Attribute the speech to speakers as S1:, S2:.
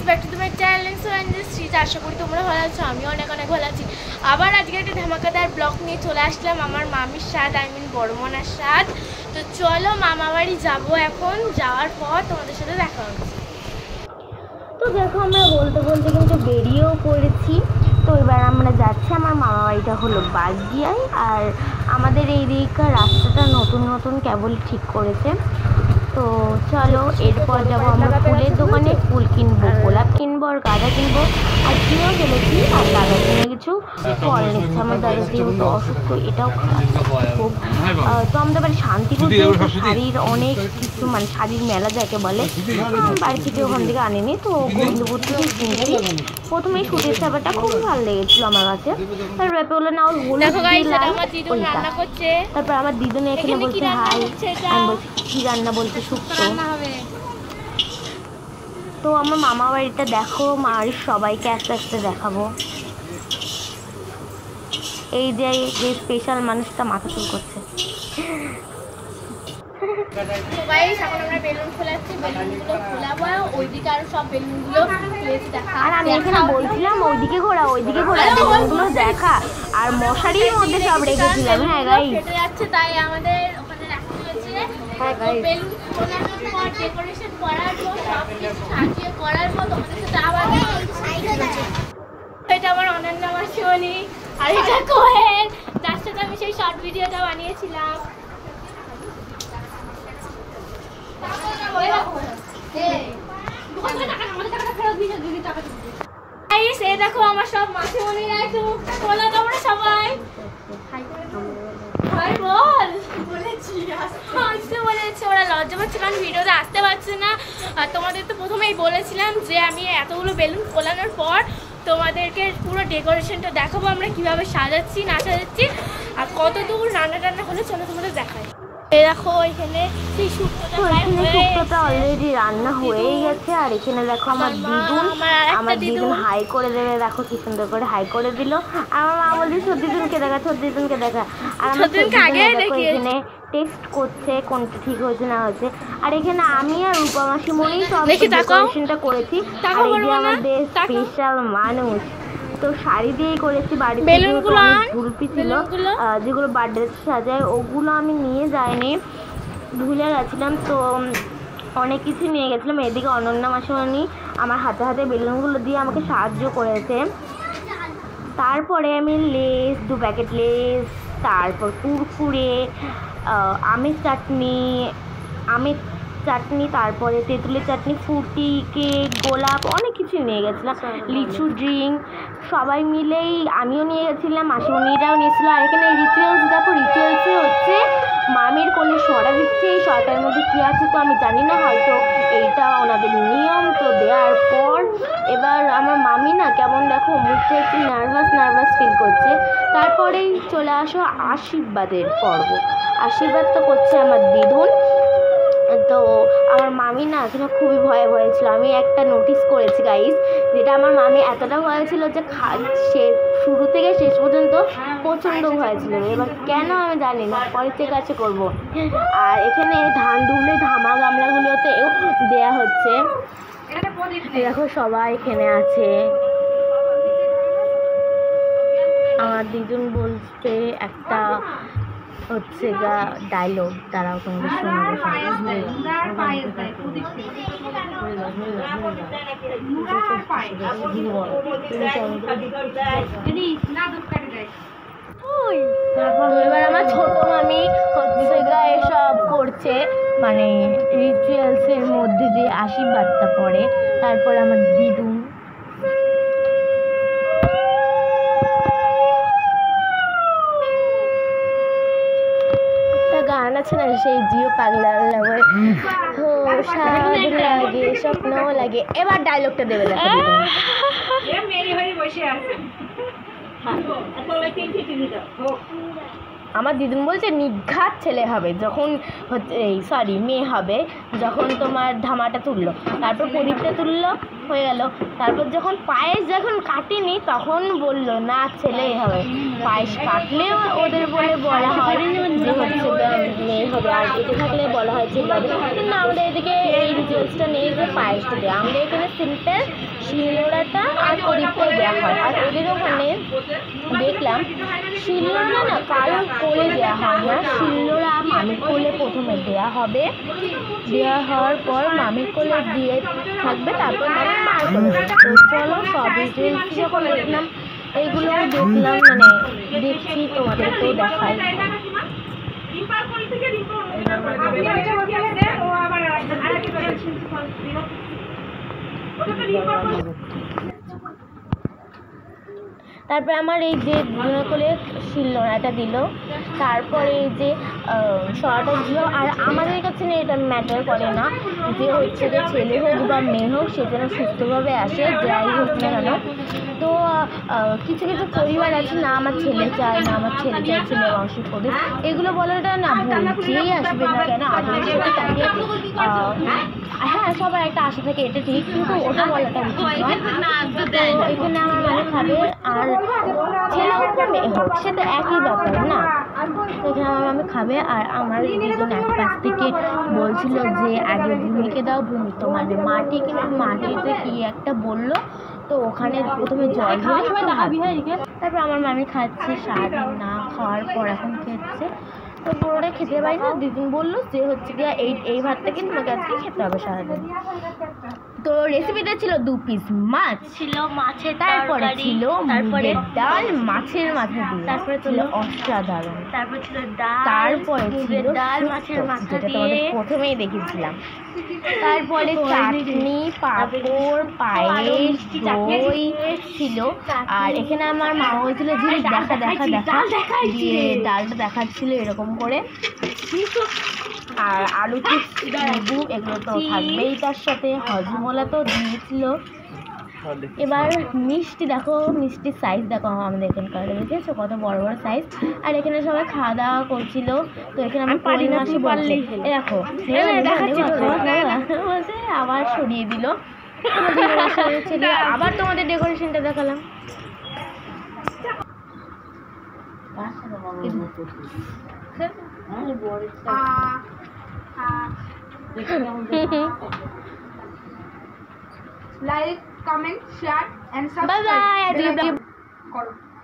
S1: Back to my channel. So শ্রীজ, আশা করি তোমরা ভালো আছো, আমিও অনেক অনেক ভালো আছি। আবার আজকে একটা ধামাকাদার ব্লগ নিয়ে চলে আসলাম আমার মামির সাথে, বড়মনার সাথে। তো চলো মামা বাড়ি যাবো, এখন যাওয়ার পর তোমাদের সাথে দেখা হচ্ছে।
S2: তো দেখো আমরা বলতে বলতে কিন্তু বেরিয়েও পড়েছি। তো এবার আমরা যাচ্ছি, আমার মামা বাড়িটা হলো বাগদিয়ায়, আর আমাদের এই দিককার রাস্তাটা নতুন নতুন কেবল ঠিক করেছে। তো চলো এরপর যাবো আমরা ফুলের দোকানে, ফুল কিনবো, গোলাপ কিনবো আর গাঁদা কিনবো, আর কিনেও ফেলেছি। আর দাদা কিনে কিছু ফল নিচ্ছে, আমার দাদা যেহেতু অসুস্থ, এটাও খুব। তো আমাদের বাড়ি শান্তিপুর শাড়ির অনেক কিছু, মানে শাড়ির মেলা যাকে বলে, বাড়ি থেকে ওখান থেকে আনিনি, তো গোবিন্দপুর থেকে কিনছি। প্রথমে সুতির চাপাটা খুব ভালো লেগেছিল আমার কাছে, তার ব্যাপারে হলো না ওর হলুদ, তারপর আমার দিদুনে এখানে বলছে হাই, আমি বলছি কি রান্না, বলছে শুক্তো। তো আমার মামা বাড়িটা দেখো, আর সবাইকে আস্তে আস্তে দেখাবো। এই যে স্পেশাল মানুষটা মাথা চুল করছে। আর আমি এখানে বলছিলাম ওইদিকে ঘোরা, ওইদিকে ঘোরা, বেলুনগুলো দেখা, আর মশারির মধ্যে সব রেখেছিলাম। হ্যাঁ গাইস,
S1: তাই আমাদের ওখানে রাখা হয়েছে। ডেকোরেশন করার পর সাজিয়ে করার পর তোমাদের সাথে আবার এটা আমার অনন্যা মাসিমণি, আর এটা কোহেন, যার সাথে আমি সেই শর্ট ভিডিওটা বানিয়েছিলাম। এই দেখো আমার সব মাসিমণিরা, একটু বলো তোমরা সবাই বলেছে। ওরা লজ্জা পাচ্ছে কারণ ভিডিওতে আসতে পারছে না। আর তোমাদের তো প্রথমেই বলেছিলাম যে আমি এতগুলো বেলুন ফোলানোর পর তোমাদেরকে পুরো ডেকোরেশনটা দেখাবো, আমরা কিভাবে সাজাচ্ছি না সাজাচ্ছি আর কত দূর রান্না টান্না হলে চলো তোমাদের দেখাই। দেখো এখানে সেই শুক্তোটা
S2: অলরেডি রান্না হয়েই গেছে। আর এখানে দেখো আমার দিদুন হাই করে দেবে, দেখো কি সুন্দর করে হাই করে দিল। আমার মা বলছে সত্যিদিনকে দেখা, সত্যিদিনকে দেখা। আর আমার এখানে টেস্ট করছে কোনটা ঠিক হয়েছে না হয়েছে। আর এখানে আমি আর রূপা মাসিমণি সব ডেকোরেশনটা করেছি। আর এই যে আমাদের স্পেশাল মানুষ, তো শাড়ি দিয়েই করেছি। বাড়িতে ঝুলপি ছিল যেগুলো বার্থডে সাজায়, ওগুলো আমি নিয়ে যাইনি, ভুলে গেছিলাম। তো অনেক কিছু নিয়ে গেছিলাম। এদিকে অনন্যা মাসিমণি আমার হাতে হাতে বেলুনগুলো দিয়ে আমাকে সাহায্য করেছে। তারপরে আমি লেস, 2 প্যাকেট লেস, তারপর কুরকুরে, আমের চাটনি, তারপরে তেঁতুলের চাটনি, ফ্রুটি, কেক, গোলাপ, অনেক কিছু নিয়ে গেছিলাম, লিচু ড্রিঙ্ক, সবাই মিলেই। আমিও নিয়ে গেছিলাম, মাসিমণিরাও নিয়েছিল। আর এখানে রিচুয়ালস দেখো, রিচুয়ালসে হচ্ছে মামির কোলে সরা দিচ্ছে। এই সরাটার মধ্যে কী আছে তো আমি জানি না, হয়তো এইটা ওনাদের নিয়ম। তো দেওয়ার পর এবার আমার মামি না কেমন দেখো মুখটা একটু নার্ভাস ফিল করছে। তারপরেই চলে আসো আশীর্বাদের পর্ব। আশীর্বাদ তো করছে আমার দিদুন। তো আমার মামি না এখানে খুবই ভয়ে ভয়ে ছিল। আমি একটা নোটিস করেছি গাইস, যেটা আমার মামি এতটা ভয় ছিল যে শুরু থেকে শেষ পর্যন্ত প্রচণ্ড ভয় ছিল। এবার কেন আমি জানি না, পরে চেক আছে করবো। আর এখানে ধান দুবলে ধামা গামলাগুলোতেও দেয়া হচ্ছে। দেখো সবাই এখানে আছে। আমার দিদুন বলতে একটা হচ্ছে ডায়লগ, তারাও তোমাদের শোনাবো। এবার আমার ছোট মামি হচ্ছে এসব করছে, মানে রিচুয়ালসের মধ্যে যে আশীর্বাদটা পড়ে। তারপর আমার দিদুন গান আছে না, সেই জিও পাগলা লাগে স্বপ্ন লাগে। এবার ডায়লগটা দেবে, দেখো আমার দিদুন বলছে নিঘাত ছেলে হবে যখন হচ্ছে সরি মেয়ে হবে যখন তোমার ধামাটা তুললো, তারপর প্রদীপটা তুললো, হয়ে গেল। তারপর যখন পায়েস যখন কাটেনি তখন বলল না ছেলেই হবে। পায়েস কাটলে ওদের বলা হয় যে হচ্ছে মেয়ে হবে, আর এতে থাকলে বলা হয় ছেলে হবে। কিন্তু আমাদের এদিকে এই রিচুয়ালসটা নেই যে পায়েসটা দেওয়া, আমাদের এখানে সিম্পল শিলনোড়াটা আর প্রদীপটাই দেওয়া হয়। আর ওদের ওখানে দেখলাম শিলনোড়া না কারোর কোলে দেওয়া হয় না, শিলনোড়া মামির কোলে প্রথমে দেওয়া হবে, দেওয়া হওয়ার পর মামির কোলে দিয়ে থাকবে, তারপর মামির মার কোলে। তো চলো সব রিচুয়ালস যখন দেখলাম এইগুলো দেখলাম, মানে দেখছি তোমাদেরকেও দেখাই। তারপরে আমার এই যে কোলে শিলনোড়াটা দিল, তারপরে এই যে সরাটা দিল। আর আমাদের কাছে না এটা ম্যাটার করে না যে হচ্ছে যে ছেলে হোক বা মেয়ে হোক সে যেন সুস্থভাবে আসে, যাই হোক না কেন। তো কিছু কিছু পরিবার আছে না আমার ছেলে চায় না, আমার ছেলে চায় ছেলে বংশ করে, এগুলো বলাটা না ভুল। যেই আসবে না কেন আদরের সাথে তাকে হ্যাঁ সবার একটা আশা থাকে, এটা ঠিক, কিন্তু ওটা বলাটা উচিত নয়। তো এখানে আমার মানে খাবে, আর ছেলে হোক বা মেয়ে হোক সে তো একই ব্যাপার না। তো এখানে আমার মামি খাবে, আর আমার দুজন এক পাশ থেকে বলছিল যে আগে ভূমিকে দাও, ভূমি তো মানে মাটি, কিন্তু মাটিতে কি একটা বললো, তো ওখানে প্রথমে জল দিয়ে তারপর আমার মামি খাচ্ছে, সারাদিন না খাওয়ার পর এখন খেচ্ছে। তো পুরোটা খেতে পারি না, দিদিন বললো যে হচ্ছে গিয়ে এই ভাতটাকে তোমাকে আজকে খেতে হবে সারাদিন। তো রেসিপিটা ছিল 2 পিস মাছ
S1: ছিল মাছের
S2: তারপরে
S1: তরকারি,
S2: ছিল
S1: তারপরে
S2: ডাল মাছের মাথা দিয়ে, তারপরে ছিল অসাধারণ,
S1: তারপর ছিল ডাল,
S2: তারপরে ছিল
S1: ডাল মাছের মাথা
S2: যেটা
S1: দিয়ে,
S2: তোমাদের প্রথমেই দেখেছিলাম, তারপরে চাটনি, পাঁপড়, পায়েস, দই ছিল। আর এখানে আমার মা বলছিল যে দেখা দেখা দেখা দিয়ে ডালটা দেখাচ্ছিল এরকম করে। আর আলু চিপস, লেবু এগুলো তো থাকবেই, তার সাথে হজমোলা তো দিয়েছিল। এবার মিষ্টি দেখো, মিষ্টির সাইজ দেখো আমাদের এখানকার, দেখেছো কত বড় বড় সাইজ। আর এখানে সবাই খাওয়া দাওয়া করছিল। তো এখানে আমি পারি না আসি বললে দেখো বলছে, আবার সরিয়ে দিল। আবার তোমাদের ডেকোরেশনটা দেখালাম।
S3: Like, comment, share and
S2: Bye
S3: subscribe.
S2: bye.